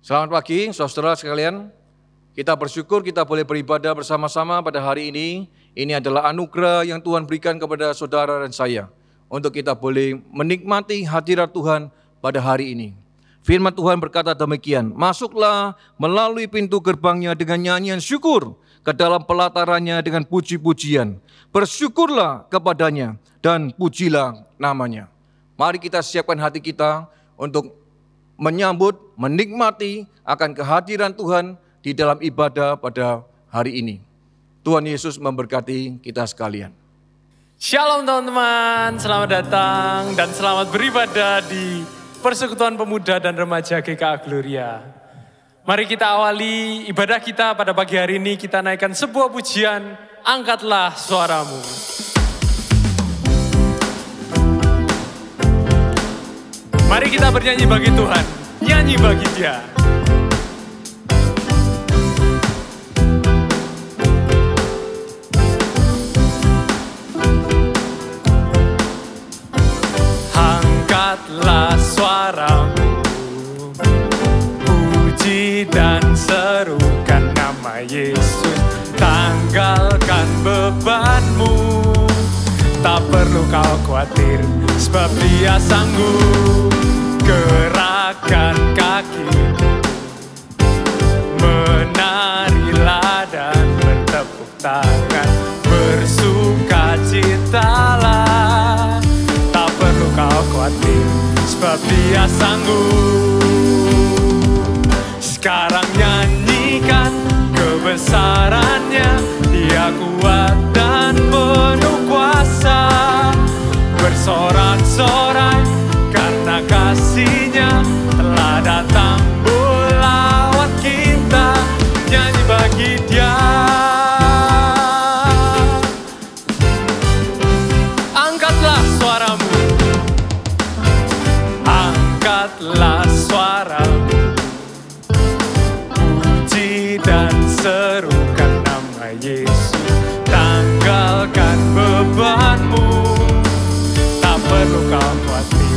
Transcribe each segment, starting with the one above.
Selamat pagi, saudara sekalian. Kita bersyukur kita boleh beribadah bersama-sama pada hari ini. Ini adalah anugerah yang Tuhan berikan kepada saudara dan saya, untuk kita boleh menikmati hadirat Tuhan pada hari ini. Firman Tuhan berkata demikian, masuklah melalui pintu gerbangnya dengan nyanyian syukur, ke dalam pelatarannya dengan puji-pujian. Bersyukurlah kepadanya dan pujilah namanya. Mari kita siapkan hati kita untuk menyambut, menikmati akan kehadiran Tuhan di dalam ibadah pada hari ini. Tuhan Yesus memberkati kita sekalian. Shalom teman-teman, selamat datang dan selamat beribadah di Persekutuan Pemuda dan Remaja GKA Gloria. Mari kita awali ibadah kita pada pagi hari ini, kita naikkan sebuah pujian, angkatlah suaramu. Mari kita bernyanyi bagi Tuhan, nyanyi bagi Dia. Angkatlah suaramu, puji dan serukan nama Yesus. Tanggalkan bebanmu, tak perlu kau khawatir, sebab Dia sanggup. Gerakkan kakimu, menarilah dan bertepuk tangan, bersukacitalah. Tak perlu kau khawatir, sebab Dia sanggup. Sekarang nyanyikan kebesarannya, Dia kuat dan penuh kuasa. Bersorak-sorai karena kasih-Nya telah datang melawat kita. Nyanyi bagi Dia. Angkatlah suaramu, angkatlah suaramu, puji dan serukan nama Yesus. Tanggalkan bebanmu, tak perlu kau khawatir,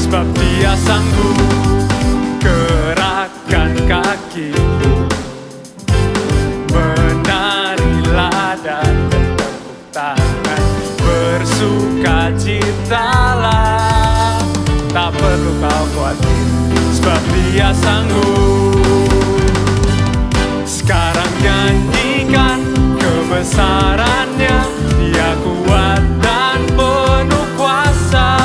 sebab Dia sanggup. Gerakkan kakimu, menarilah dan bertepuk tangan, bersukacitalah. Tak perlu kau khawatir, sebab Dia sanggup. Sekarang nyanyikan kebesarannya, Dia kuat dan penuh kuasa.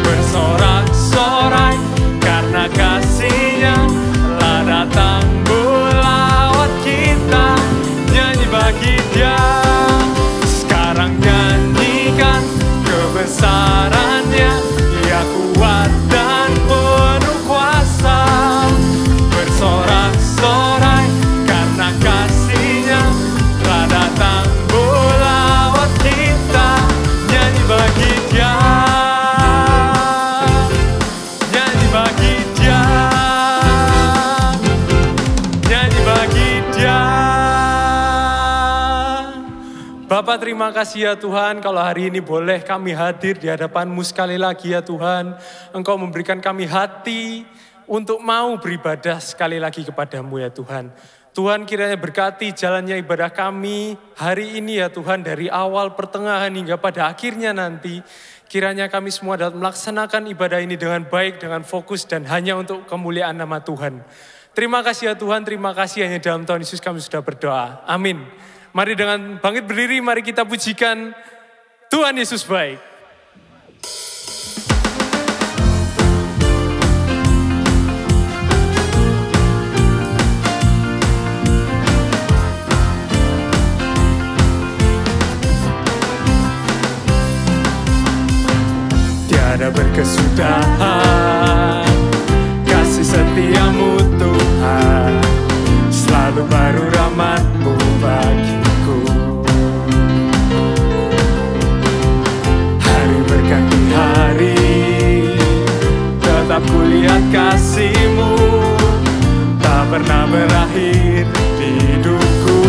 Bersorak-sorai karena kasih-Nya telah datang melawat kita. Nyanyi bagi Dia. Sekarang nyanyikan kebesarannya, Dia kuat dan penuh kuasa. Bersorak-sorai karena kasih-Nya telah datang melawat kita. Nyanyi bagi Dia, nyanyi bagi Dia, nyanyi bagi Dia. Bapa, terima kasih ya Tuhan, kalau hari ini boleh kami hadir di hadapan-Mu sekali lagi ya Tuhan. Engkau memberikan kami hati untuk mau beribadah sekali lagi kepadamu ya Tuhan. Tuhan, kiranya berkati jalannya ibadah kami hari ini ya Tuhan, dari awal, pertengahan hingga pada akhirnya nanti. Kiranya kami semua dapat melaksanakan ibadah ini dengan baik, dengan fokus dan hanya untuk kemuliaan nama Tuhan. Terima kasih ya Tuhan, terima kasih, hanya dalam Tuhan Yesus kami sudah berdoa. Amin. Mari dengan bangkit berdiri, mari kita pujikan Tuhan Yesus baik. Tiada berkesudahan kasih setia-Mu Tuhan, selalu baru rahmat-Mu bagiku. Hari berganti hari, tetap kulihat kasih-Mu, tak pernah berakhir di hidupku.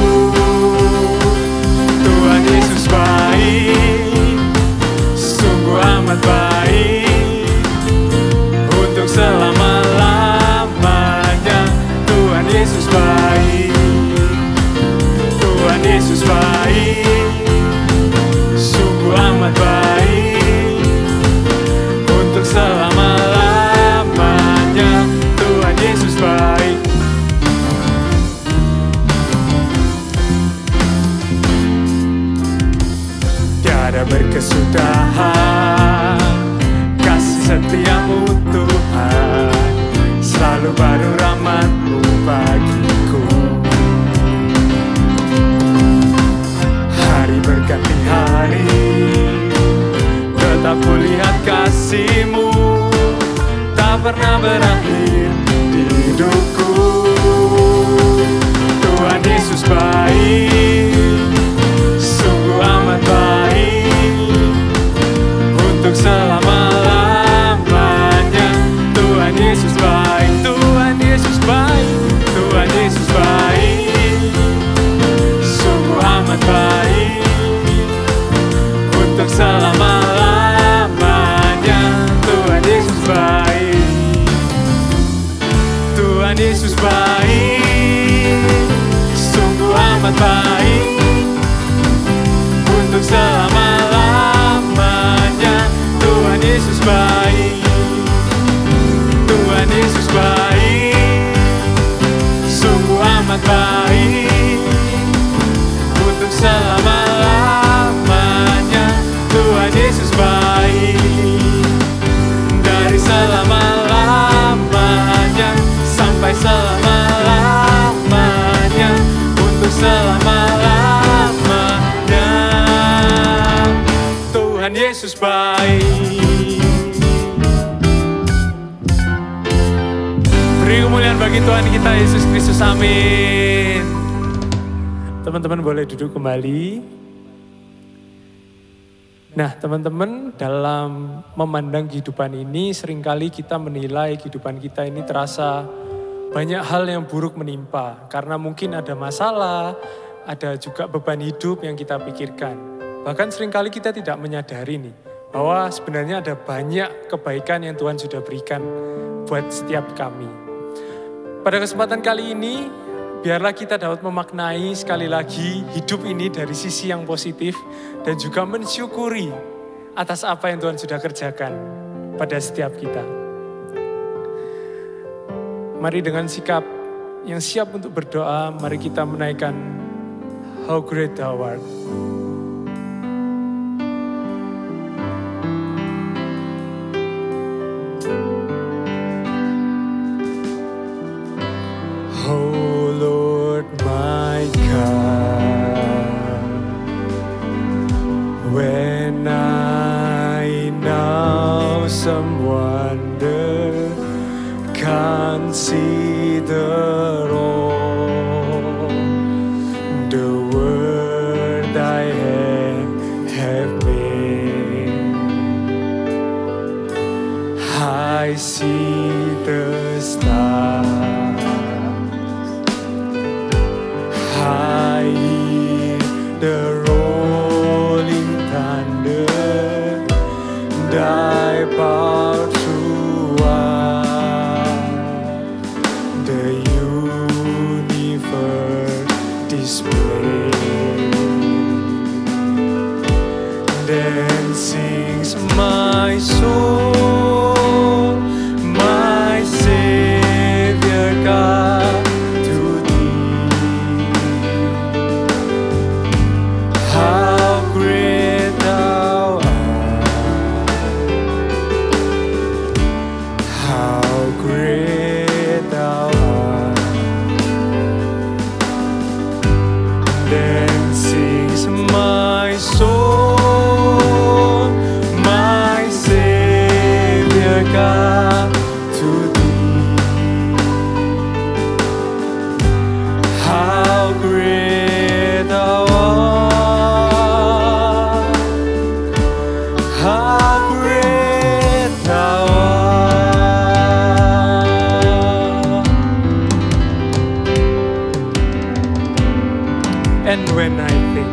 Tuhan Yesus baik, sungguh amat baik. Tuhan Yesus baik, Tuhan Yesus baik, sungguh amat baik, untuk selama-lamanya. Tuhan Yesus baik. Tiada berkesudahan kasih setiamu Tuhan, selalu baru rahmat-Mu bagiku. Hari berganti hari, tetap kulihat kasih-Mu, tak pernah berakhir di hidupku. Tuhan Yesus baik, sungguh amat baik, untuk selama-lamanya. Tuhan Yesus baik, Tuhan Yesus baik, Tuhan Yesus baik, sungguh amat baik, untuk selama-lamanya. Tuhan Yesus baik, Tuhan Yesus baik, sungguh amat baik, untuk selama-lamanya. Tuhan Yesus baik, Tuhan Yesus baik, sungguh amat baik, untuk selama-lamanya. Tuhan Yesus baik, dari selama-lamanya sampai selama-lamanya, untuk selama-lamanya. Tuhan Yesus baik. Beri kemuliaan bagi Tuhan kita Yesus Kristus, amin. Teman-teman boleh duduk kembali. Nah teman-teman, dalam memandang kehidupan ini seringkali kita menilai kehidupan kita ini terasa banyak hal yang buruk menimpa. Karena mungkin ada masalah, ada juga beban hidup yang kita pikirkan. Bahkan seringkali kita tidak menyadari nih, bahwa sebenarnya ada banyak kebaikan yang Tuhan sudah berikan buat setiap kami. Pada kesempatan kali ini, biarlah kita dapat memaknai sekali lagi hidup ini dari sisi yang positif dan juga mensyukuri atas apa yang Tuhan sudah kerjakan pada setiap kita. Mari dengan sikap yang siap untuk berdoa, mari kita menaikkan How Great Thou Art. Oh Lord my God, when I now some wonder consider all the word I have made, I see the stars, I hear the rolling thunder, and I bow to the universe display. Then sings my soul, my Savior God, to Thee. How great Thou art, how great Thou art. Then sings my soul, my Savior God, to Thee. How great Thou art, how great Thou art. And when I think,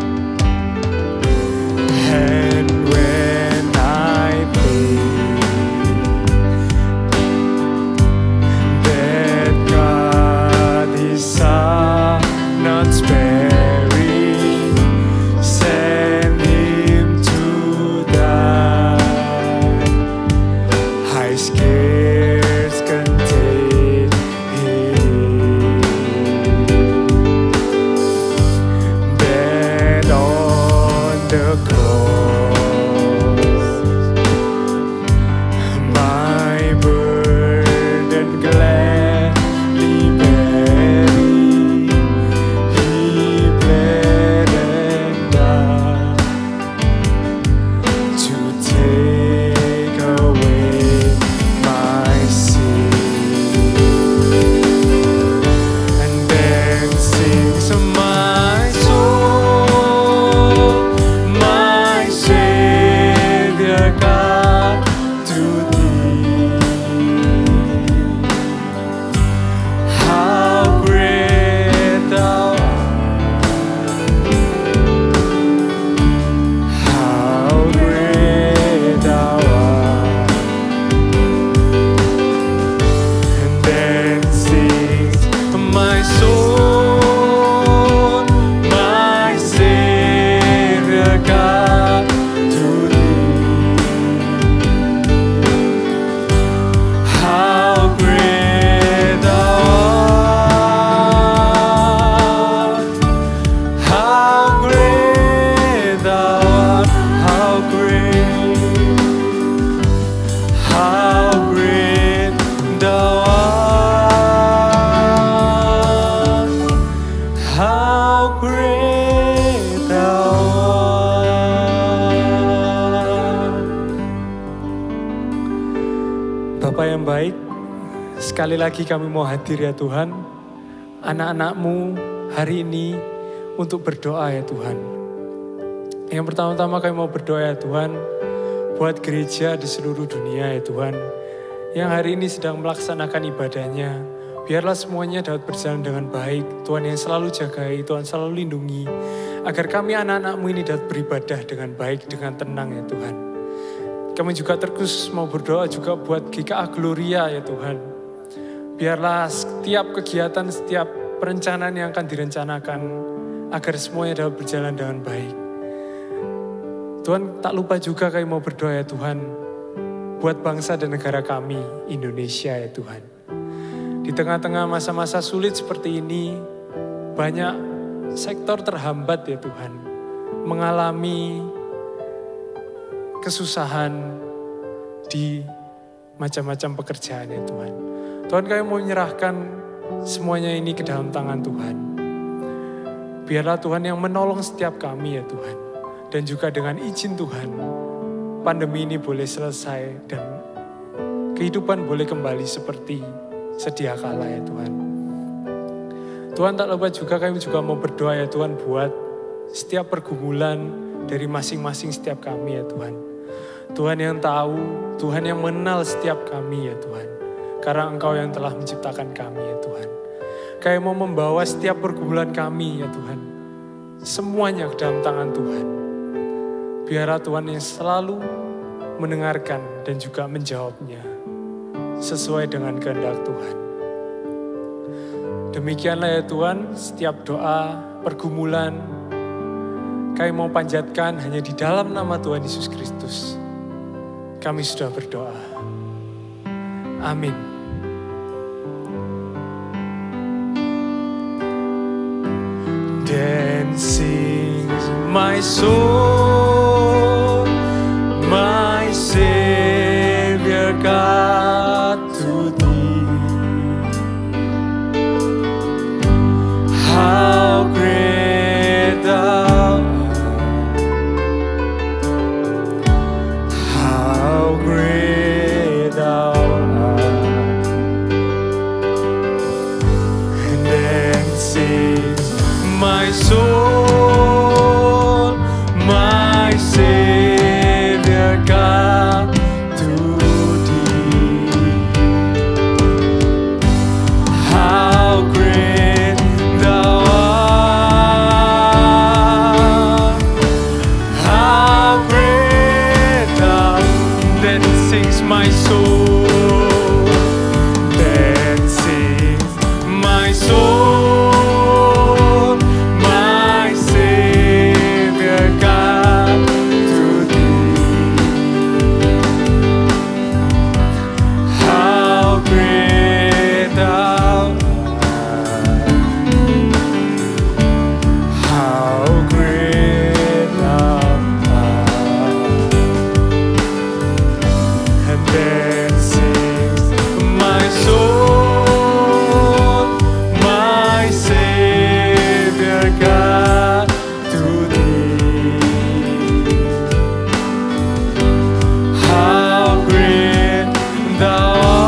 and when I think that God yang baik, sekali lagi kami mau hadir ya Tuhan, anak-anak-Mu hari ini untuk berdoa ya Tuhan. Yang pertama-tama kami mau berdoa ya Tuhan, buat gereja di seluruh dunia ya Tuhan, yang hari ini sedang melaksanakan ibadahnya. Biarlah semuanya dapat berjalan dengan baik. Tuhan yang selalu jagai, Tuhan selalu lindungi, agar kami anak-anak-Mu ini dapat beribadah dengan baik, dengan tenang ya Tuhan. Kami juga terus mau berdoa juga buat GKA Gloria ya Tuhan. Biarlah setiap kegiatan, setiap perencanaan yang akan direncanakan, agar semuanya dapat berjalan dengan baik. Tuhan, tak lupa juga kami mau berdoa ya Tuhan, buat bangsa dan negara kami, Indonesia ya Tuhan. Di tengah-tengah masa-masa sulit seperti ini, banyak sektor terhambat ya Tuhan, mengalami kesusahan di macam-macam pekerjaan ya Tuhan. Tuhan, kami mau menyerahkan semuanya ini ke dalam tangan Tuhan. Biarlah Tuhan yang menolong setiap kami ya Tuhan. Dan juga dengan izin Tuhan, pandemi ini boleh selesai dan kehidupan boleh kembali seperti sedia kala ya Tuhan. Tuhan, tak lupa juga kami juga mau berdoa ya Tuhan buat setiap pergumulan dari masing-masing setiap kami ya Tuhan. Tuhan yang tahu, Tuhan yang mengenal setiap kami ya Tuhan. Karena Engkau yang telah menciptakan kami ya Tuhan. Kami mau membawa setiap pergumulan kami ya Tuhan, semuanya ke dalam tangan Tuhan. Biarlah Tuhan yang selalu mendengarkan dan juga menjawabnya sesuai dengan kehendak Tuhan. Demikianlah ya Tuhan, setiap doa, pergumulan, kami mau panjatkan hanya di dalam nama Tuhan Yesus Kristus. Kami sudah berdoa. Amin. Then sings my soul, my Savior God to Thee. How great Thou art, how great Thou art. And then sings my soul, my Savior God to Thee. How great Thou art, how great Thou. Then sings my soul, then sings my soul, my Savior God to Thee. How great Thou art, how great Thou art. And then sings my soul, my Savior God to Thee. How great Thou art,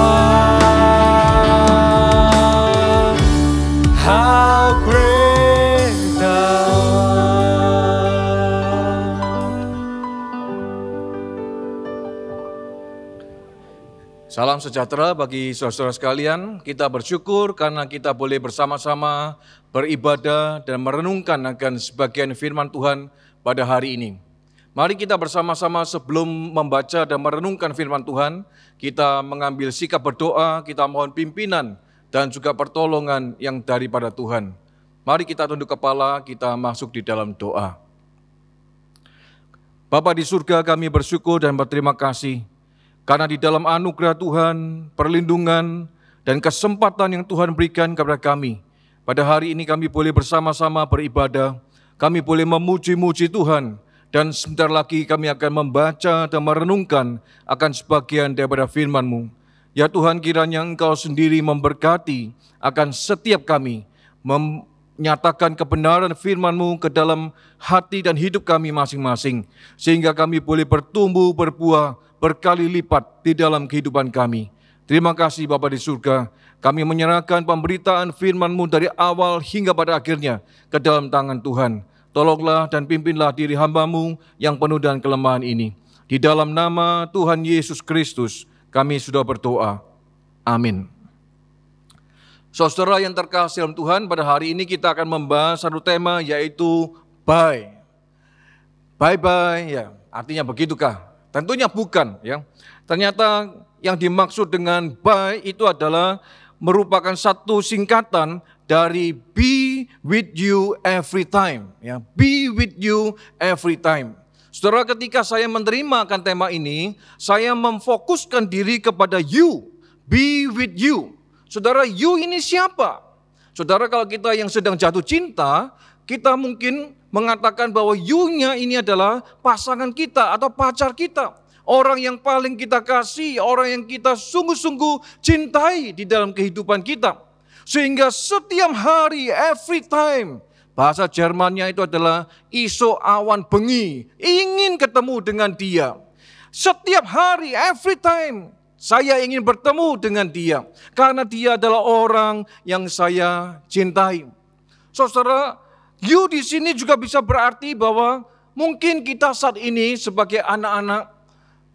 how great Thou art. Salam sejahtera bagi saudara-saudara sekalian. Kita bersyukur karena kita boleh bersama-sama beribadah dan merenungkan akan sebagian firman Tuhan pada hari ini. Mari kita bersama-sama sebelum membaca dan merenungkan firman Tuhan, kita mengambil sikap berdoa, kita mohon pimpinan dan juga pertolongan yang daripada Tuhan. Mari kita tunduk kepala, kita masuk di dalam doa. Bapa di surga, kami bersyukur dan berterima kasih karena di dalam anugerah Tuhan, perlindungan, dan kesempatan yang Tuhan berikan kepada kami. Pada hari ini kami boleh bersama-sama beribadah, kami boleh memuji-muji Tuhan, dan sebentar lagi kami akan membaca dan merenungkan akan sebagian daripada firman-Mu. Ya Tuhan, kiranya Engkau sendiri memberkati akan setiap kami, menyatakan kebenaran firman-Mu ke dalam hati dan hidup kami masing-masing, sehingga kami boleh bertumbuh, berbuah, berkali lipat di dalam kehidupan kami. Terima kasih Bapa di surga, kami menyerahkan pemberitaan firman-Mu dari awal hingga pada akhirnya ke dalam tangan Tuhan. Tolonglah dan pimpinlah diri hamba-Mu yang penuh dengan kelemahan ini. Di dalam nama Tuhan Yesus Kristus, kami sudah berdoa. Amin. Saudara yang terkasih dalam Tuhan, pada hari ini kita akan membahas satu tema, yaitu bye. Bye-bye, ya, artinya begitukah? Tentunya bukan, ya. Ternyata yang dimaksud dengan bye itu adalah merupakan satu singkatan dari be with you every time, ya. Be with you every time. Saudara, ketika saya menerima akan tema ini, saya memfokuskan diri kepada you, be with you. Saudara, you ini siapa? Saudara, kalau kita yang sedang jatuh cinta, kita mungkin mengatakan bahwa you-nya ini adalah pasangan kita atau pacar kita. Orang yang paling kita kasih, orang yang kita sungguh-sungguh cintai di dalam kehidupan kita. Sehingga setiap hari, every time, bahasa Jermannya itu adalah iso awan bengi, ingin ketemu dengan dia. Setiap hari, every time, saya ingin bertemu dengan dia. Karena dia adalah orang yang saya cintai. Saudara, you di sini juga bisa berarti bahwa mungkin kita saat ini sebagai anak-anak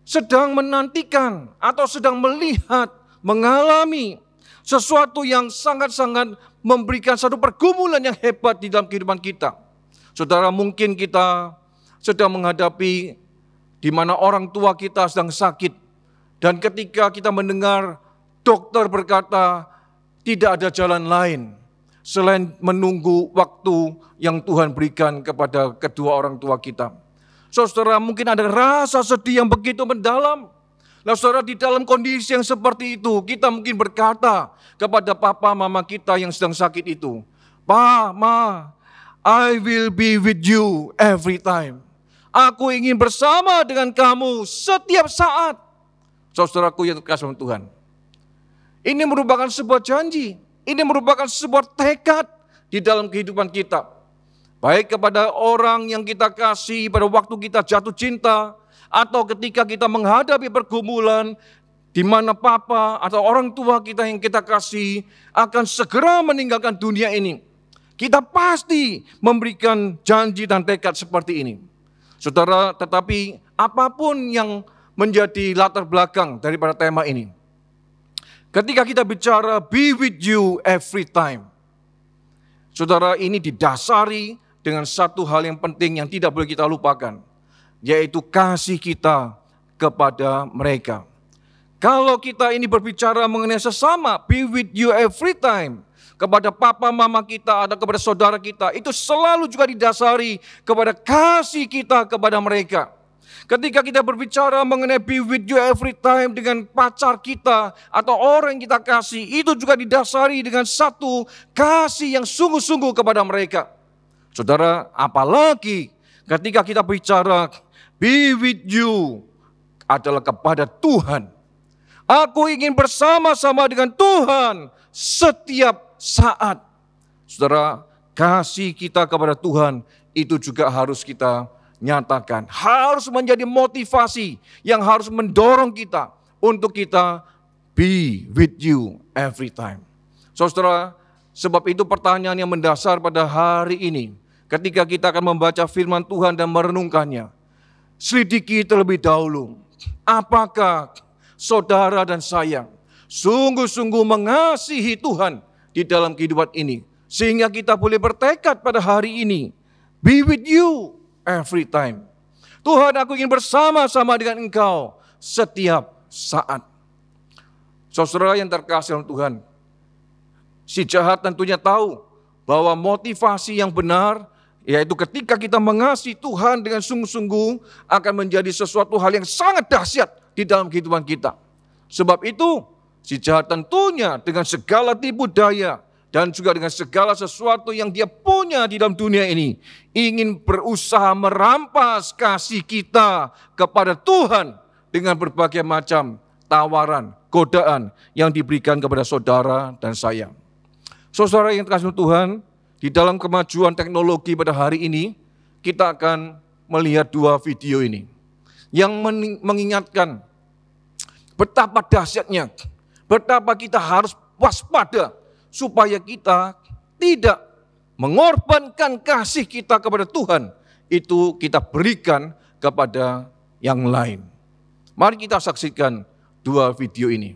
sedang menantikan atau sedang melihat, mengalami sesuatu yang sangat-sangat memberikan satu pergumulan yang hebat di dalam kehidupan kita. Saudara, mungkin kita sedang menghadapi di mana orang tua kita sedang sakit. Dan ketika kita mendengar dokter berkata tidak ada jalan lain selain menunggu waktu yang Tuhan berikan kepada kedua orang tua kita. Saudara, mungkin ada rasa sedih yang begitu mendalam. Nah, saudara, di dalam kondisi yang seperti itu, kita mungkin berkata kepada papa mama kita yang sedang sakit itu, "Pa, Ma, I will be with you every time." Aku ingin bersama dengan kamu setiap saat. Saudaraku yang terkasih dalam Tuhan, ini merupakan sebuah janji, ini merupakan sebuah tekad di dalam kehidupan kita. Baik kepada orang yang kita kasih pada waktu kita jatuh cinta, atau ketika kita menghadapi pergumulan, di mana papa atau orang tua kita yang kita kasih akan segera meninggalkan dunia ini. Kita pasti memberikan janji dan tekad seperti ini. Saudara, tetapi apapun yang menjadi latar belakang daripada tema ini, ketika kita bicara be with you every time, saudara, ini didasari dengan satu hal yang penting yang tidak boleh kita lupakan, yaitu kasih kita kepada mereka. Kalau kita ini berbicara mengenai sesama, be with you every time, kepada papa mama kita atau kepada saudara kita, itu selalu juga didasari kepada kasih kita kepada mereka. Ketika kita berbicara mengenai be with you every time dengan pacar kita atau orang yang kita kasih, itu juga didasari dengan satu kasih yang sungguh-sungguh kepada mereka. Saudara, apalagi ketika kita bicara be with you adalah kepada Tuhan. Aku ingin bersama-sama dengan Tuhan setiap saat. Saudara, kasih kita kepada Tuhan itu juga harus kita nyatakan, harus menjadi motivasi yang harus mendorong kita untuk kita be with you every time. Saudara, sebab itu pertanyaan yang mendasar pada hari ini, ketika kita akan membaca firman Tuhan dan merenungkannya, selidiki terlebih dahulu, apakah saudara dan saya sungguh-sungguh mengasihi Tuhan di dalam kehidupan ini, sehingga kita boleh bertekad pada hari ini, be with you every time. Tuhan, aku ingin bersama-sama dengan Engkau setiap saat. Saudara yang terkasih dalam Tuhan, si jahat tentunya tahu bahwa motivasi yang benar, yaitu ketika kita mengasihi Tuhan dengan sungguh-sungguh, akan menjadi sesuatu hal yang sangat dahsyat di dalam kehidupan kita. Sebab itu, si jahat tentunya dengan segala tipu daya dan juga dengan segala sesuatu yang dia punya di dalam dunia ini, ingin berusaha merampas kasih kita kepada Tuhan dengan berbagai macam tawaran, godaan yang diberikan kepada saudara dan saya. Saudara yang terkasih Tuhan, di dalam kemajuan teknologi pada hari ini, kita akan melihat dua video ini yang mengingatkan betapa dahsyatnya, betapa kita harus waspada supaya kita tidak mengorbankan kasih kita kepada Tuhan, itu kita berikan kepada yang lain. Mari kita saksikan dua video ini.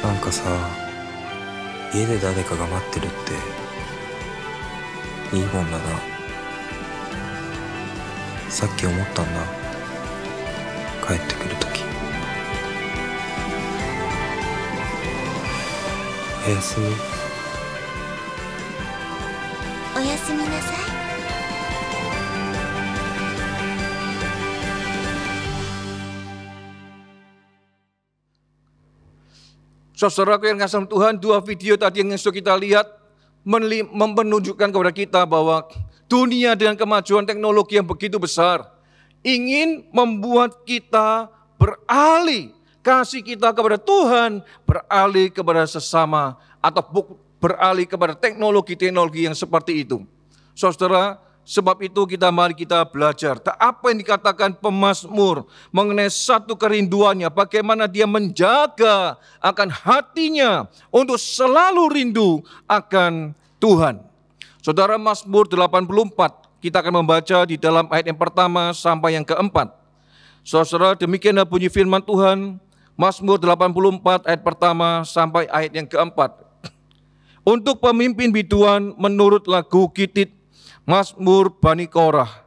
なんかさ、家で誰かが待ってるっていいもんだな。さっき思ったんだ、帰ってくるとき。おやすみ。おやすみなさい。Saudaraku yang kasih Tuhan, dua video tadi yang sudah kita lihat menunjukkan kepada kita bahwa dunia dengan kemajuan teknologi yang begitu besar ingin membuat kita beralih kasih kita kepada Tuhan, beralih kepada sesama, atau beralih kepada teknologi-teknologi yang seperti itu. Saudara, sebab itu mari kita belajar apa yang dikatakan pemazmur mengenai satu kerinduannya, bagaimana dia menjaga akan hatinya untuk selalu rindu akan Tuhan. Saudara, Mazmur 84, kita akan membaca di dalam ayat yang pertama sampai yang keempat. Saudara, demikianlah bunyi firman Tuhan, Mazmur 84 ayat pertama sampai ayat yang keempat. Untuk pemimpin biduan menurut lagu Gitit, Mazmur Bani Korah.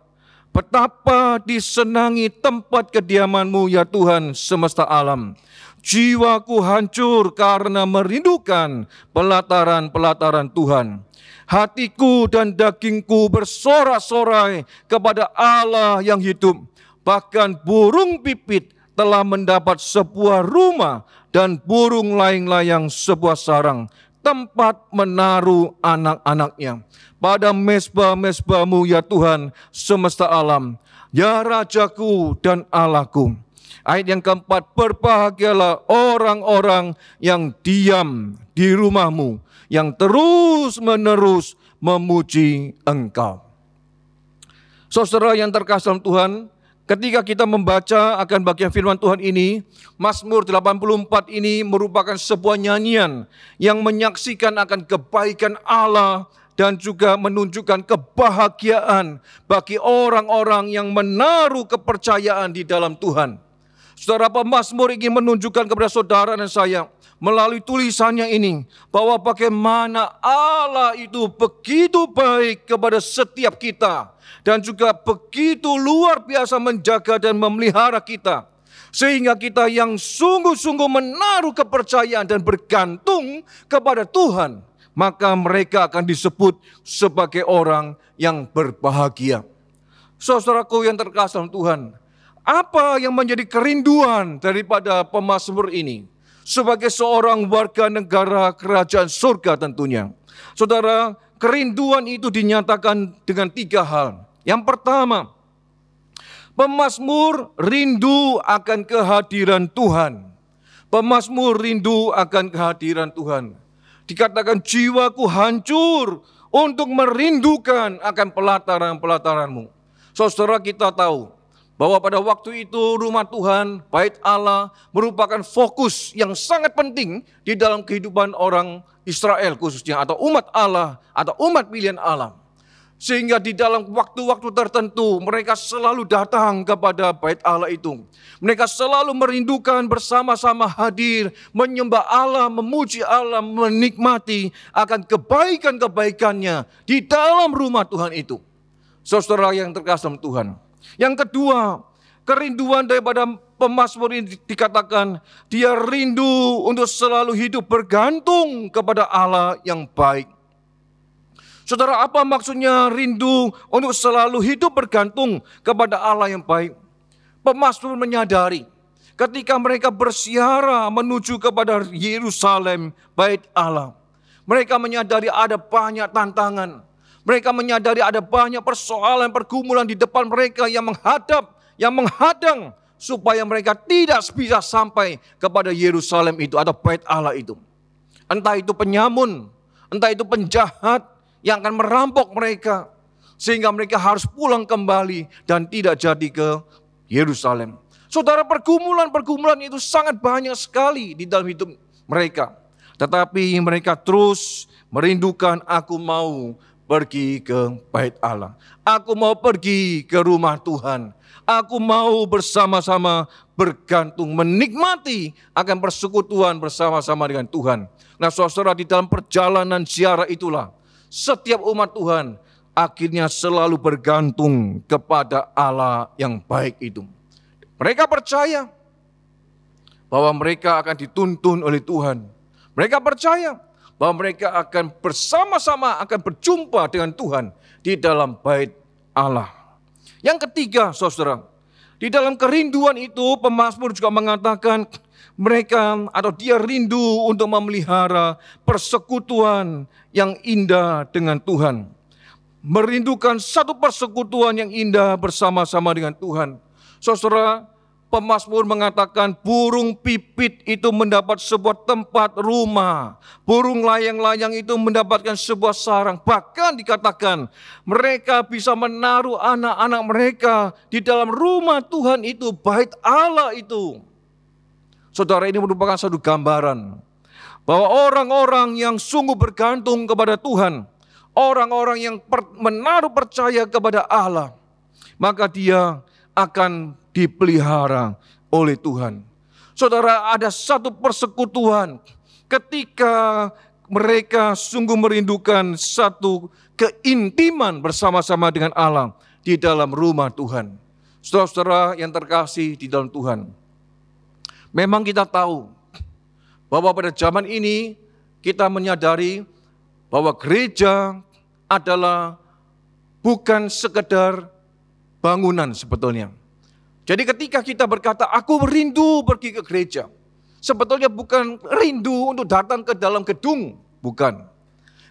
Betapa disenangi tempat kediaman-Mu ya Tuhan semesta alam. Jiwaku hancur karena merindukan pelataran-pelataran Tuhan. Hatiku dan dagingku bersorak-sorai kepada Allah yang hidup. Bahkan burung pipit telah mendapat sebuah rumah dan burung layang-layang sebuah sarang, tempat menaruh anak-anaknya. Pada mezbah-mezbah-Mu ya Tuhan semesta alam, ya Rajaku dan Allahku. Ayat yang keempat, berbahagialah orang-orang yang diam di rumah-Mu, yang terus-menerus memuji Engkau. Saudara yang terkasih dalam Tuhan, ketika kita membaca akan bagian firman Tuhan ini, Mazmur 84 ini merupakan sebuah nyanyian yang menyaksikan akan kebaikan Allah dan juga menunjukkan kebahagiaan bagi orang-orang yang menaruh kepercayaan di dalam Tuhan. Saudara, pemazmur ingin menunjukkan kepada saudara dan saya melalui tulisannya ini bahwa bagaimana Allah itu begitu baik kepada setiap kita dan juga begitu luar biasa menjaga dan memelihara kita, sehingga kita yang sungguh-sungguh menaruh kepercayaan dan bergantung kepada Tuhan, maka mereka akan disebut sebagai orang yang berbahagia. Saudaraku yang terkasih dalam Tuhan, apa yang menjadi kerinduan daripada pemazmur ini? Sebagai seorang warga negara kerajaan surga tentunya. Saudara, kerinduan itu dinyatakan dengan 3 hal. Yang pertama, pemazmur rindu akan kehadiran Tuhan. Pemazmur rindu akan kehadiran Tuhan. Dikatakan jiwaku hancur untuk merindukan akan pelataran-pelataranmu. Saudara, kita tahu bahwa pada waktu itu rumah Tuhan, bait Allah merupakan fokus yang sangat penting di dalam kehidupan orang Israel khususnya, atau umat Allah, atau umat pilihan Allah. Sehingga di dalam waktu-waktu tertentu mereka selalu datang kepada bait Allah itu. Mereka selalu merindukan bersama-sama hadir, menyembah Allah, memuji Allah, menikmati akan kebaikan-kebaikannya di dalam rumah Tuhan itu. Saudara yang terkasih dalam Tuhan. Yang kedua, kerinduan daripada pemazmur ini dikatakan dia rindu untuk selalu hidup bergantung kepada Allah yang baik. Saudara, apa maksudnya rindu untuk selalu hidup bergantung kepada Allah yang baik? Pemazmur menyadari ketika mereka bersiara menuju kepada Yerusalem, bait Allah, mereka menyadari ada banyak tantangan. Mereka menyadari ada banyak persoalan, pergumulan di depan mereka yang menghadang supaya mereka tidak bisa sampai kepada Yerusalem itu atau bait Allah itu. Entah itu penyamun, entah itu penjahat yang akan merampok mereka sehingga mereka harus pulang kembali dan tidak jadi ke Yerusalem. Saudara, pergumulan itu sangat banyak sekali di dalam hidup mereka. Tetapi mereka terus merindukan, aku mau pergi ke bait Allah. Aku mau pergi ke rumah Tuhan. Aku mau bersama-sama bergantung, menikmati akan persekutuan bersama-sama dengan Tuhan. Nah saudara, di dalam perjalanan ziarah itulah setiap umat Tuhan akhirnya selalu bergantung kepada Allah yang baik itu. Mereka percaya bahwa mereka akan dituntun oleh Tuhan. Mereka percaya bahwa mereka akan bersama-sama akan berjumpa dengan Tuhan di dalam bait Allah. Yang ketiga, saudara, di dalam kerinduan itu pemazmur juga mengatakan mereka atau dia rindu untuk memelihara persekutuan yang indah dengan Tuhan. Merindukan satu persekutuan yang indah bersama-sama dengan Tuhan. Saudara, pemazmur mengatakan burung pipit itu mendapat sebuah tempat rumah. Burung layang-layang itu mendapatkan sebuah sarang. Bahkan dikatakan mereka bisa menaruh anak-anak mereka di dalam rumah Tuhan itu, bait Allah itu. Saudara, ini merupakan satu gambaran bahwa orang-orang yang sungguh bergantung kepada Tuhan, orang-orang yang menaruh percaya kepada Allah, maka dia akan dipelihara oleh Tuhan. Saudara, ada satu persekutuan ketika mereka sungguh merindukan satu keintiman bersama-sama dengan Allah di dalam rumah Tuhan. Saudara-saudara yang terkasih di dalam Tuhan, memang kita tahu bahwa pada zaman ini kita menyadari bahwa gereja adalah bukan sekedar bangunan sebetulnya. Jadi ketika kita berkata, aku rindu pergi ke gereja, sebetulnya bukan rindu untuk datang ke dalam gedung, bukan.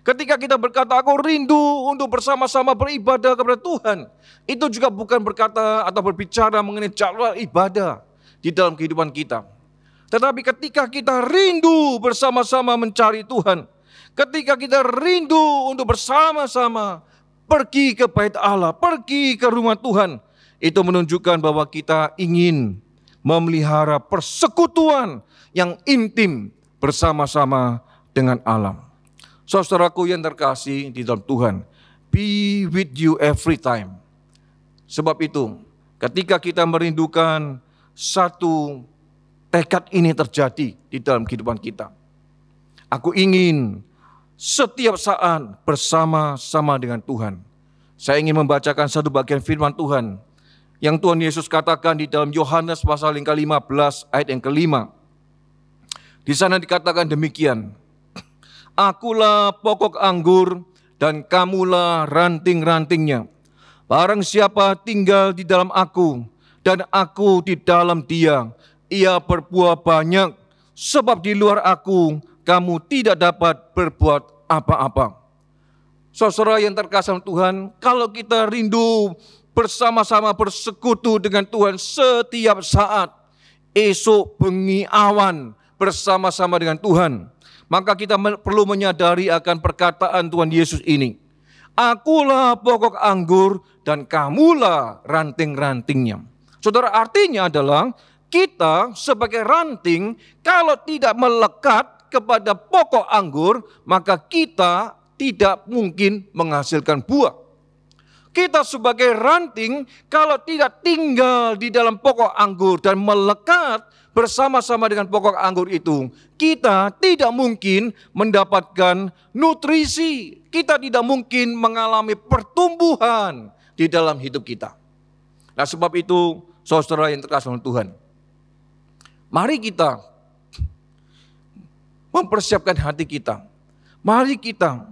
Ketika kita berkata, aku rindu untuk bersama-sama beribadah kepada Tuhan, itu juga bukan berkata atau berbicara mengenai jadwal ibadah di dalam kehidupan kita. Tetapi ketika kita rindu bersama-sama mencari Tuhan, ketika kita rindu untuk bersama-sama pergi ke bait Allah, pergi ke rumah Tuhan. Itu menunjukkan bahwa kita ingin memelihara persekutuan yang intim bersama-sama dengan Allah. Saudaraku yang terkasih di dalam Tuhan, be with you every time. Sebab itu, ketika kita merindukan satu tekad ini terjadi di dalam kehidupan kita, aku ingin setiap saat bersama-sama dengan Tuhan. Saya ingin membacakan satu bagian firman Tuhan yang Tuhan Yesus katakan di dalam Yohanes pasal yang ke-15 ayat yang ke-5. Di sana dikatakan demikian, akulah pokok anggur dan kamulah ranting-rantingnya. Barang siapa tinggal di dalam aku dan aku di dalam dia, ia berbuah banyak, sebab di luar aku kamu tidak dapat berbuat apa-apa. Saudara yang terkasih Tuhan, kalau kita rindu bersama-sama bersekutu dengan Tuhan setiap saat, esok bengi awan bersama-sama dengan Tuhan, maka kita perlu menyadari akan perkataan Tuhan Yesus ini. Akulah pokok anggur dan kamulah ranting-rantingnya. Saudara, artinya adalah kita sebagai ranting kalau tidak melekat kepada pokok anggur, maka kita tidak mungkin menghasilkan buah. Kita sebagai ranting kalau tidak tinggal di dalam pokok anggur dan melekat bersama-sama dengan pokok anggur itu, kita tidak mungkin mendapatkan nutrisi. Kita tidak mungkin mengalami pertumbuhan di dalam hidup kita. Nah, sebab itu, saudara yang terkasih Tuhan, mari kita mempersiapkan hati kita. Mari kita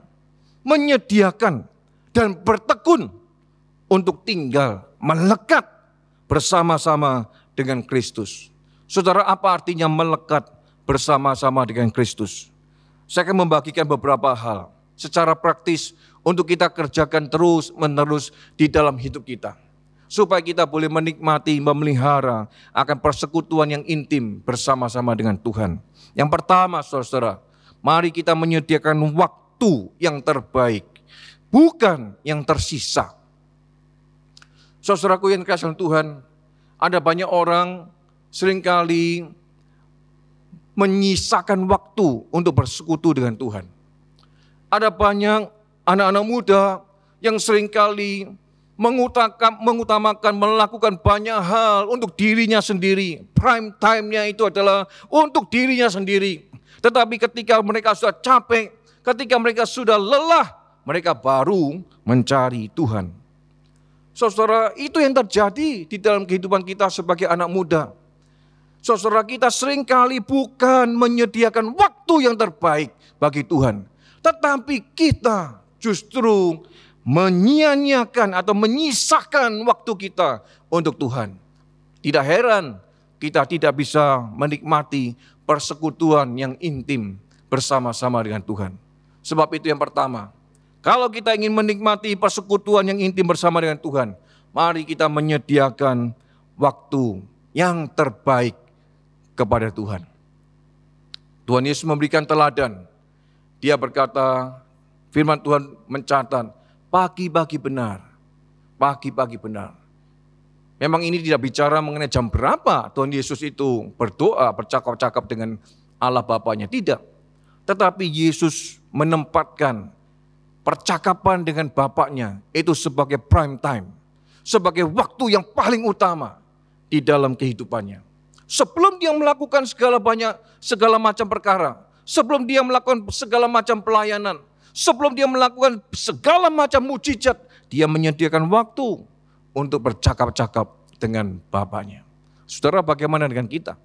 menyediakan dan bertekun untuk tinggal melekat bersama-sama dengan Kristus. Saudara, apa artinya melekat bersama-sama dengan Kristus? Saya akan membagikan beberapa hal secara praktis untuk kita kerjakan terus-menerus di dalam hidup kita, supaya kita boleh menikmati, memelihara akan persekutuan yang intim bersama-sama dengan Tuhan. Yang pertama, saudara, mari kita menyediakan waktu yang terbaik, bukan yang tersisa. Saudaraku yang dikasihi Tuhan, ada banyak orang seringkali menyisakan waktu untuk bersekutu dengan Tuhan. Ada banyak anak-anak muda yang seringkali mengutamakan melakukan banyak hal untuk dirinya sendiri. Prime time-nya itu adalah untuk dirinya sendiri. Tetapi ketika mereka sudah capek, ketika mereka sudah lelah, mereka baru mencari Tuhan. Saudara, itu yang terjadi di dalam kehidupan kita sebagai anak muda. Saudara, kita seringkali bukan menyediakan waktu yang terbaik bagi Tuhan, tetapi kita justru menyia-nyiakan atau menyisakan waktu kita untuk Tuhan. Tidak heran kita tidak bisa menikmati persekutuan yang intim bersama-sama dengan Tuhan. Sebab itu yang pertama, kalau kita ingin menikmati persekutuan yang intim bersama dengan Tuhan, mari kita menyediakan waktu yang terbaik kepada Tuhan. Tuhan Yesus memberikan teladan. Dia berkata, firman Tuhan mencatat, pagi-pagi benar, pagi-pagi benar. Memang ini tidak bicara mengenai jam berapa Tuhan Yesus itu berdoa, bercakap-cakap dengan Allah Bapanya, tidak. Tetapi Yesus menempatkan percakapan dengan Bapaknya itu sebagai prime time, sebagai waktu yang paling utama di dalam kehidupannya. Sebelum dia melakukan segala macam perkara, sebelum dia melakukan segala macam pelayanan, sebelum dia melakukan segala macam mukjizat, dia menyediakan waktu untuk bercakap-cakap dengan Bapaknya. Saudara, bagaimana dengan kita?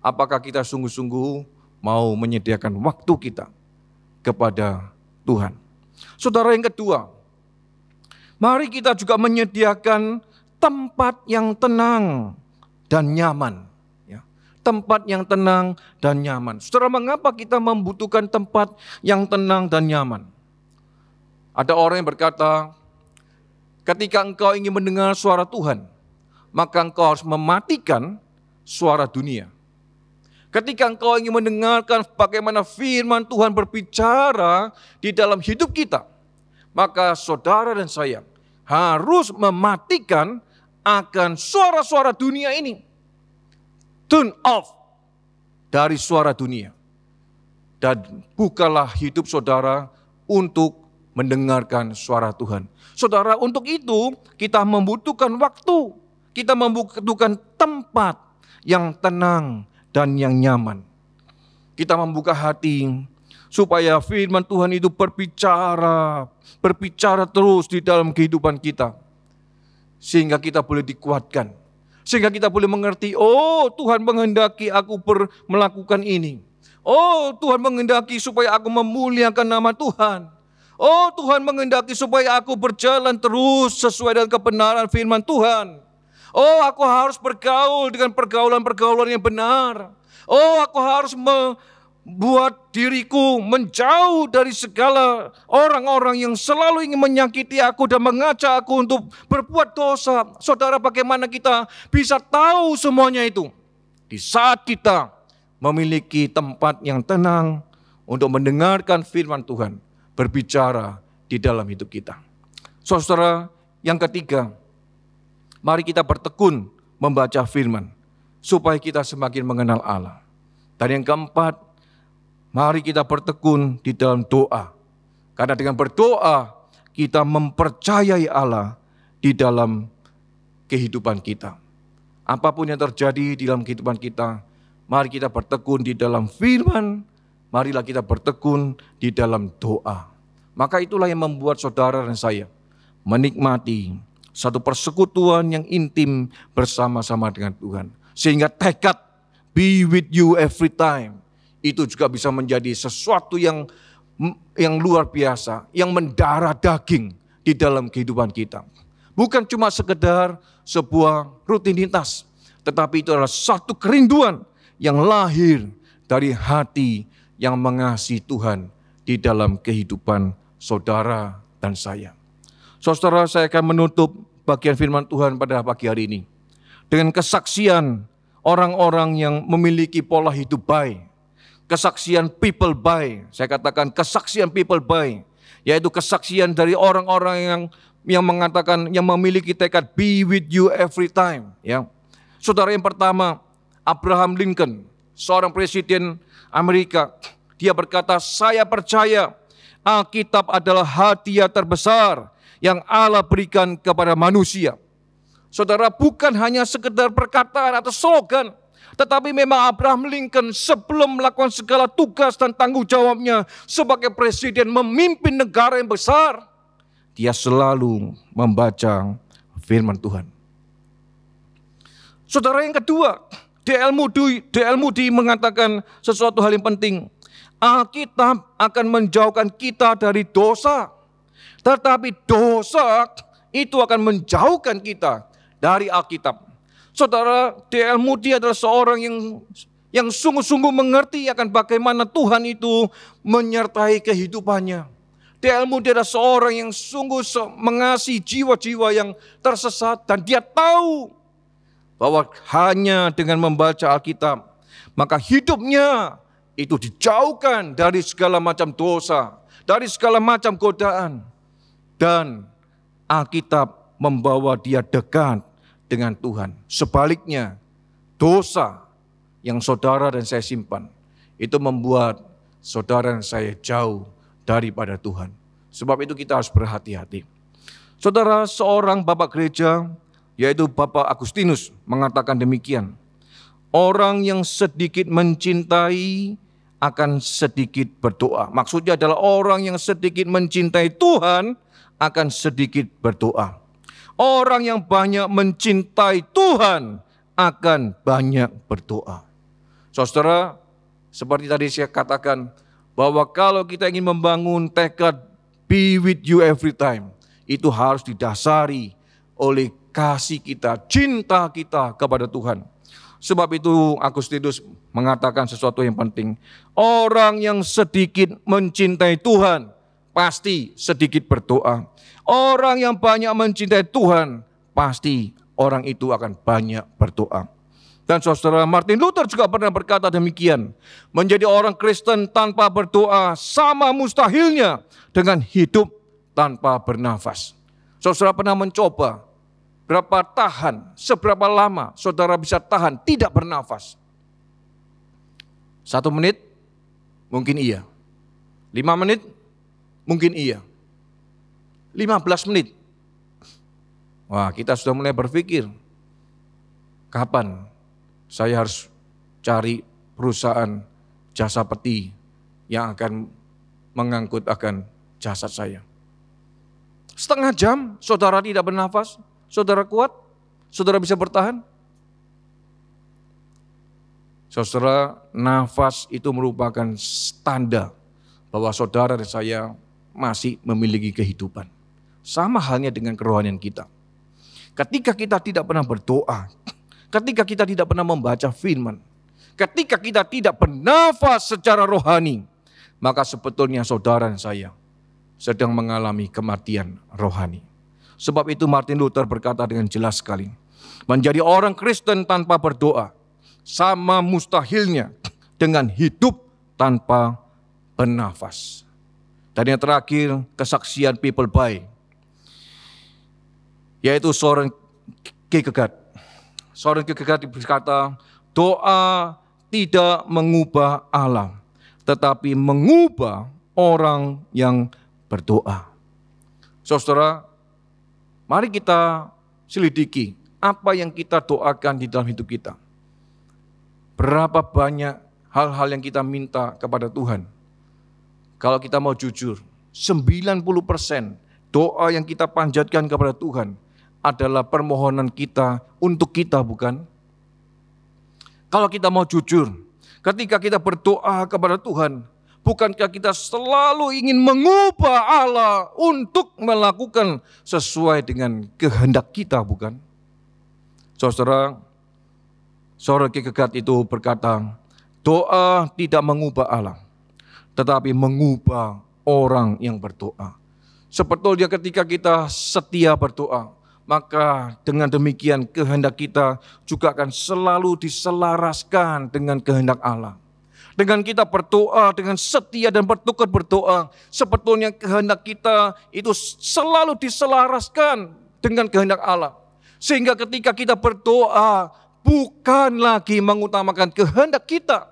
Apakah kita sungguh-sungguh mau menyediakan waktu kita kepada Tuhan? Saudara, yang kedua, mari kita juga menyediakan tempat yang tenang dan nyaman. Tempat yang tenang dan nyaman. Saudara, mengapa kita membutuhkan tempat yang tenang dan nyaman? Ada orang yang berkata, ketika engkau ingin mendengar suara Tuhan, maka engkau harus mematikan suara dunia. Ketika engkau ingin mendengarkan bagaimana firman Tuhan berbicara di dalam hidup kita, maka saudara dan saya harus mematikan akan suara-suara dunia ini. Turn off dari suara dunia. Dan bukalah hidup saudara untuk mendengarkan suara Tuhan. Saudara, untuk itu kita membutuhkan waktu. Kita membutuhkan tempat yang tenang dan yang nyaman. Kita membuka hati supaya firman Tuhan itu berbicara terus di dalam kehidupan kita. Sehingga kita boleh dikuatkan. Sehingga kita boleh mengerti, oh Tuhan menghendaki aku melakukan ini. Oh Tuhan menghendaki supaya aku memuliakan nama Tuhan. Oh Tuhan menghendaki supaya aku berjalan terus sesuai dengan kebenaran firman Tuhan. Oh aku harus bergaul dengan pergaulan-pergaulan yang benar. Oh aku harus membuat diriku menjauh dari segala orang-orang yang selalu ingin menyakiti aku dan mengajak aku untuk berbuat dosa. Saudara, bagaimana kita bisa tahu semuanya itu? Di saat kita memiliki tempat yang tenang untuk mendengarkan firman Tuhan berbicara di dalam hidup kita. Saudara, yang ketiga, mari kita bertekun membaca firman supaya kita semakin mengenal Allah. Dan yang keempat, mari kita bertekun di dalam doa. Karena dengan berdoa kita mempercayai Allah di dalam kehidupan kita. Apapun yang terjadi di dalam kehidupan kita, mari kita bertekun di dalam firman, marilah kita bertekun di dalam doa. Maka itulah yang membuat saudara dan saya menikmati satu persekutuan yang intim bersama-sama dengan Tuhan. Sehingga tekad be with you every time itu juga bisa menjadi sesuatu yang luar biasa, yang mendarah daging di dalam kehidupan kita. Bukan cuma sekedar sebuah rutinitas, tetapi itu adalah satu kerinduan yang lahir dari hati yang mengasihi Tuhan di dalam kehidupan saudara dan saya. Saudara, saya akan menutup bagian firman Tuhan pada pagi hari ini dengan kesaksian orang-orang yang memiliki pola hidup baik. Kesaksian people by, saya katakan kesaksian people by, yaitu kesaksian dari orang-orang yang mengatakan, yang memiliki tekad be with you every time. Ya, saudara, yang pertama, Abraham Lincoln, seorang presiden Amerika. Dia berkata, saya percaya Alkitab adalah hadiah terbesar yang Allah berikan kepada manusia. Saudara, bukan hanya sekedar perkataan atau slogan, tetapi memang Abraham Lincoln sebelum melakukan segala tugas dan tanggung jawabnya sebagai presiden memimpin negara yang besar, dia selalu membaca firman Tuhan. Saudara, yang kedua, D.L. Moody mengatakan sesuatu hal yang penting. Alkitab akan menjauhkan kita dari dosa, tetapi dosa itu akan menjauhkan kita dari Alkitab. Saudara, D.L. Moody adalah seorang yang sungguh-sungguh mengerti akan bagaimana Tuhan itu menyertai kehidupannya. D.L. Moody adalah seorang yang sungguh mengasihi jiwa-jiwa yang tersesat, dan dia tahu bahwa hanya dengan membaca Alkitab, maka hidupnya itu dijauhkan dari segala macam dosa, dari segala macam godaan. Dan Alkitab membawa dia dekat dengan Tuhan. Sebaliknya, dosa yang saudara dan saya simpan, itu membuat saudara dan saya jauh daripada Tuhan. Sebab itu kita harus berhati-hati. Saudara, seorang bapak gereja, yaitu Bapak Agustinus, mengatakan demikian. Orang yang sedikit mencintai akan sedikit berdoa. Maksudnya adalah orang yang sedikit mencintai Tuhan akan sedikit berdoa. Orang yang banyak mencintai Tuhan akan banyak berdoa. Saudara, seperti tadi saya katakan, bahwa kalau kita ingin membangun tekad be with you every time, itu harus didasari oleh kasih kita, cinta kita kepada Tuhan. Sebab itu Agustinus mengatakan sesuatu yang penting. Orang yang sedikit mencintai Tuhan pasti sedikit berdoa. Orang yang banyak mencintai Tuhan pasti orang itu akan banyak berdoa. Dan saudara, Martin Luther juga pernah berkata demikian. Menjadi orang Kristen tanpa berdoa sama mustahilnya dengan hidup tanpa bernafas. Saudara pernah mencoba seberapa lama saudara bisa tahan tidak bernafas? 1 menit? Mungkin iya. 5 menit? Mungkin iya. 15 menit? Wah, kita sudah mulai berpikir, kapan saya harus cari perusahaan jasa peti yang akan mengangkut akan jasad saya. Setengah jam saudara tidak bernafas, saudara kuat, saudara bisa bertahan. Saudara, nafas itu merupakan tanda bahwa saudara dan saya masih memiliki kehidupan. Sama halnya dengan kerohanian kita. Ketika kita tidak pernah berdoa, ketika kita tidak pernah membaca firman, ketika kita tidak bernafas secara rohani, maka sebetulnya saudara dan saya sedang mengalami kematian rohani. Sebab itu Martin Luther berkata dengan jelas sekali, menjadi orang Kristen tanpa berdoa sama mustahilnya dengan hidup tanpa bernafas. Dan yang terakhir, kesaksian People Buy, yaitu Soren Kierkegaard. Soren Kierkegaard berkata, doa tidak mengubah alam, tetapi mengubah orang yang berdoa. Saudara, mari kita selidiki apa yang kita doakan di dalam hidup kita. Berapa banyak hal-hal yang kita minta kepada Tuhan. Kalau kita mau jujur, 90% doa yang kita panjatkan kepada Tuhan adalah permohonan kita untuk kita, bukan? Kalau kita mau jujur, ketika kita berdoa kepada Tuhan, bukankah kita selalu ingin mengubah Allah untuk melakukan sesuai dengan kehendak kita, bukan? Saudara, Soren Kierkegaard itu berkata, doa tidak mengubah Allah, tetapi mengubah orang yang berdoa. Sebetulnya ketika kita setia berdoa, maka dengan demikian kehendak kita juga akan selalu diselaraskan dengan kehendak Allah. Dengan kita berdoa, dengan setia dan bertukar berdoa, sebetulnya kehendak kita itu selalu diselaraskan dengan kehendak Allah. Sehingga ketika kita berdoa, bukan lagi mengutamakan kehendak kita,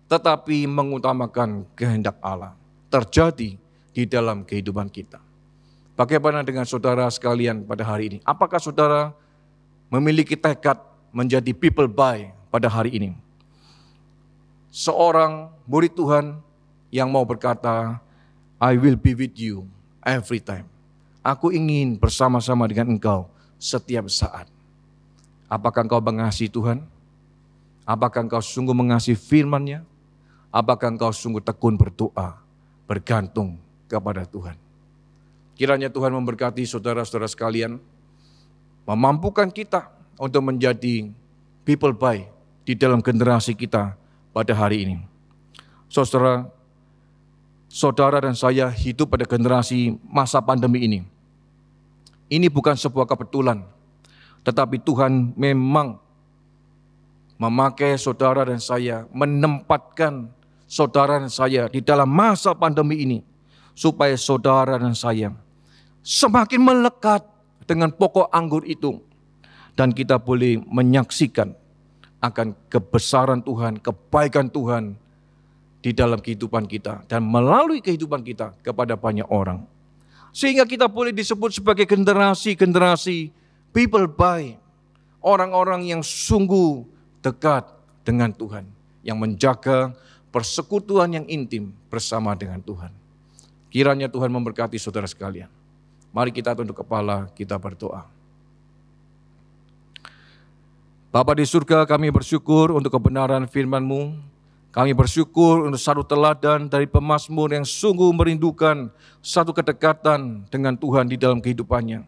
tetapi mengutamakan kehendak Allah terjadi di dalam kehidupan kita. Bagaimana dengan saudara sekalian pada hari ini? Apakah saudara memiliki tekad menjadi people buy pada hari ini? Seorang murid Tuhan yang mau berkata, I will be with you every time. Aku ingin bersama-sama dengan engkau setiap saat. Apakah engkau mengasihi Tuhan? Apakah engkau sungguh mengasihi firman-Nya? Apakah engkau sungguh tekun berdoa, bergantung kepada Tuhan? Kiranya Tuhan memberkati saudara-saudara sekalian, memampukan kita untuk menjadi people buy di dalam generasi kita pada hari ini. Saudara dan saya hidup pada generasi masa pandemi ini. Ini bukan sebuah kebetulan, tetapi Tuhan memang memakai saudara dan saya, menempatkan saudara dan saya di dalam masa pandemi ini, supaya saudara dan saya semakin melekat dengan pokok anggur itu, dan kita boleh menyaksikan akan kebesaran Tuhan, kebaikan Tuhan di dalam kehidupan kita, dan melalui kehidupan kita kepada banyak orang. Sehingga kita boleh disebut sebagai generasi-generasi people buy, orang-orang yang sungguh dekat dengan Tuhan, yang menjaga persekutuan yang intim bersama dengan Tuhan. Kiranya Tuhan memberkati saudara sekalian. Mari kita tunduk kepala, kita berdoa. Bapa di surga, kami bersyukur untuk kebenaran firman-Mu. Kami bersyukur untuk satu teladan dari pemazmur yang sungguh merindukan satu kedekatan dengan Tuhan di dalam kehidupannya.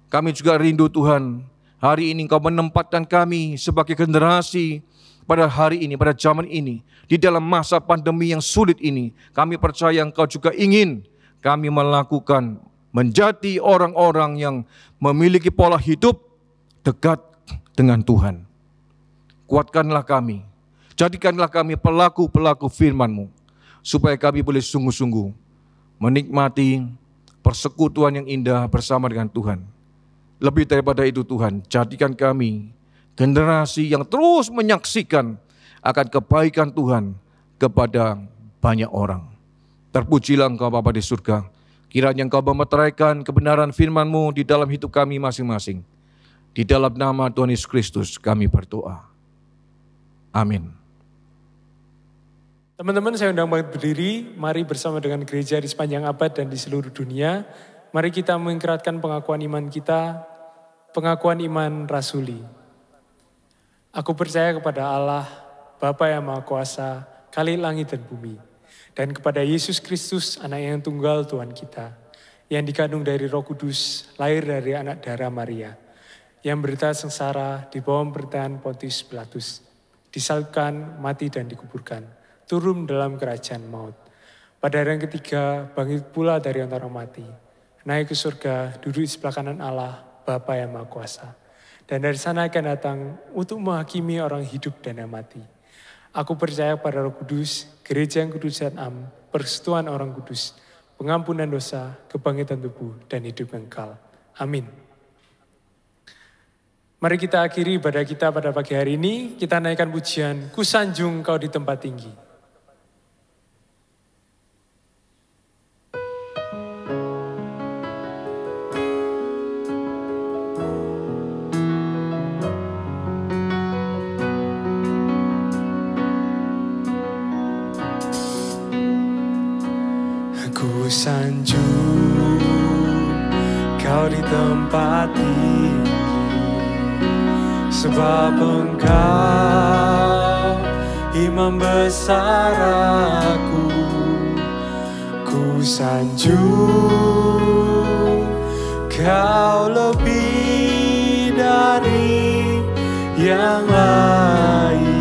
Kami juga rindu Tuhan, hari ini Engkau menempatkan kami sebagai generasi pada hari ini, pada zaman ini, di dalam masa pandemi yang sulit ini. Kami percaya Engkau juga ingin kami melakukan, menjadi orang-orang yang memiliki pola hidup dekat dengan Tuhan. Kuatkanlah kami, jadikanlah kami pelaku-pelaku firman-Mu, supaya kami boleh sungguh-sungguh menikmati persekutuan yang indah bersama dengan Tuhan. Lebih daripada itu Tuhan, jadikan kami generasi yang terus menyaksikan akan kebaikan Tuhan kepada banyak orang. Terpujilah Engkau Bapa di surga. Kiranya Engkau memeteraikan kebenaran firman-Mu di dalam hidup kami masing-masing. Di dalam nama Tuhan Yesus Kristus kami berdoa. Amin. Teman-teman, saya undang berdiri, mari bersama dengan gereja di sepanjang abad dan di seluruh dunia. Mari kita mengikratkan pengakuan iman kita, pengakuan iman rasuli. Aku percaya kepada Allah, Bapa yang Maha Kuasa, Khalid langit dan bumi. Dan kepada Yesus Kristus, anak yang tunggal Tuhan kita, yang dikandung dari Roh Kudus, lahir dari anak darah Maria, yang berita sengsara di bawah pemerintahan Pontius Pilatus, disalibkan, mati dan dikuburkan, turun dalam kerajaan maut. Pada hari yang ketiga, bangkit pula dari antara mati, naik ke surga, duduk di sebelah kanan Allah, Bapa yang Maha Kuasa. Dan dari sana akan datang untuk menghakimi orang hidup dan yang mati. Aku percaya pada Roh Kudus, gereja yang kudus dan am, persekutuan orang kudus, pengampunan dosa, kebangkitan tubuh, dan hidup yang kekal. Amin. Mari kita akhiri ibadah kita pada pagi hari ini. Kita naikkan pujian, Kusanjung Kau di tempat tinggi. Kusanjung Kau di tempat tinggi, sebab Engkau imam besar aku. Kusanjung Kau lebih dari yang lain.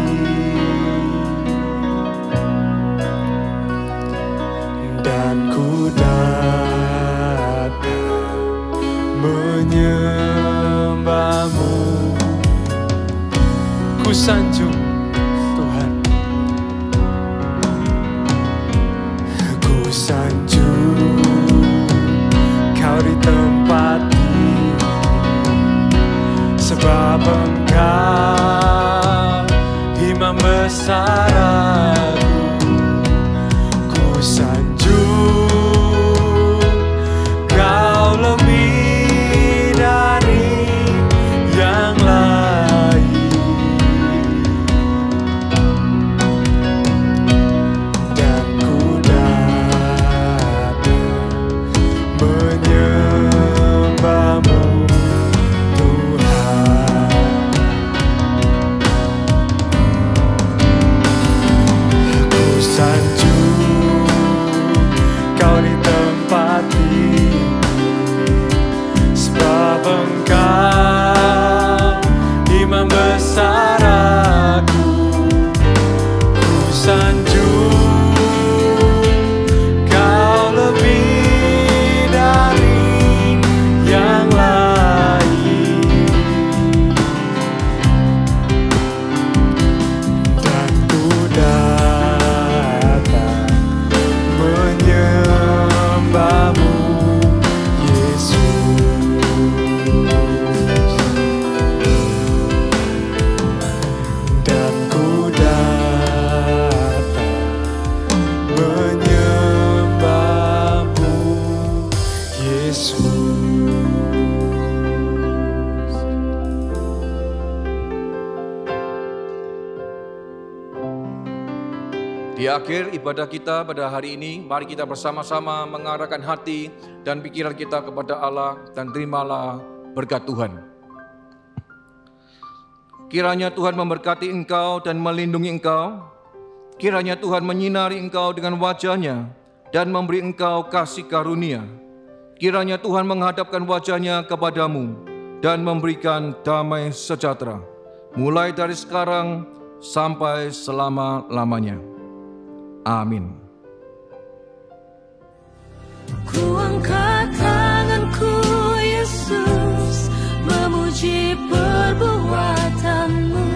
Dan ku datang menyembah-Mu. Ku sanjung Tuhan, ku sanjung Kau di tempat ini, sebab Engkau imam besar aku. Ku sanjung Kau lebih dari yang lain. Dan ku datang menyembah-Mu Tuhan. Ku sanjung Kau di tempat ini, sebab Engkau imam besar aku. Ku sanjung Kau lebih dari yang lain. Dan ku datang menyembah-Mu Yesus. Dan ku datang menyembah-Mu Yesus. Di akhir ibadah kita pada hari ini, mari kita bersama-sama mengarahkan hati dan pikiran kita kepada Allah dan terimalah berkat Tuhan. Kiranya Tuhan memberkati engkau dan melindungi engkau. Kiranya Tuhan menyinari engkau dengan wajah-Nya dan memberi engkau kasih karunia. Kiranya Tuhan menghadapkan wajah-Nya kepadamu dan memberikan damai sejahtera, mulai dari sekarang sampai selama-lamanya. Amin. Ku angkat tanganku Yesus, memuji perbuatan-Mu.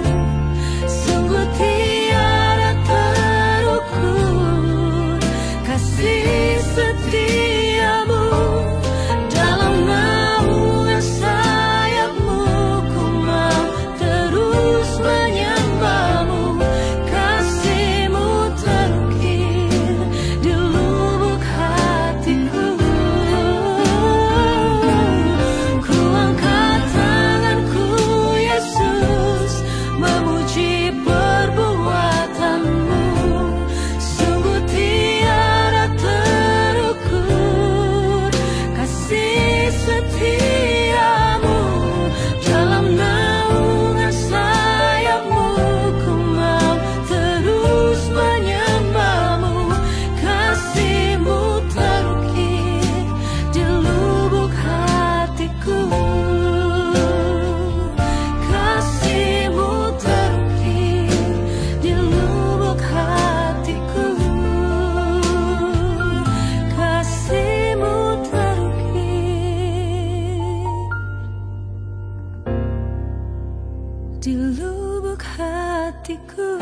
Sungguh tiada terukur kasih setia-Mu. di lubuk hatiku.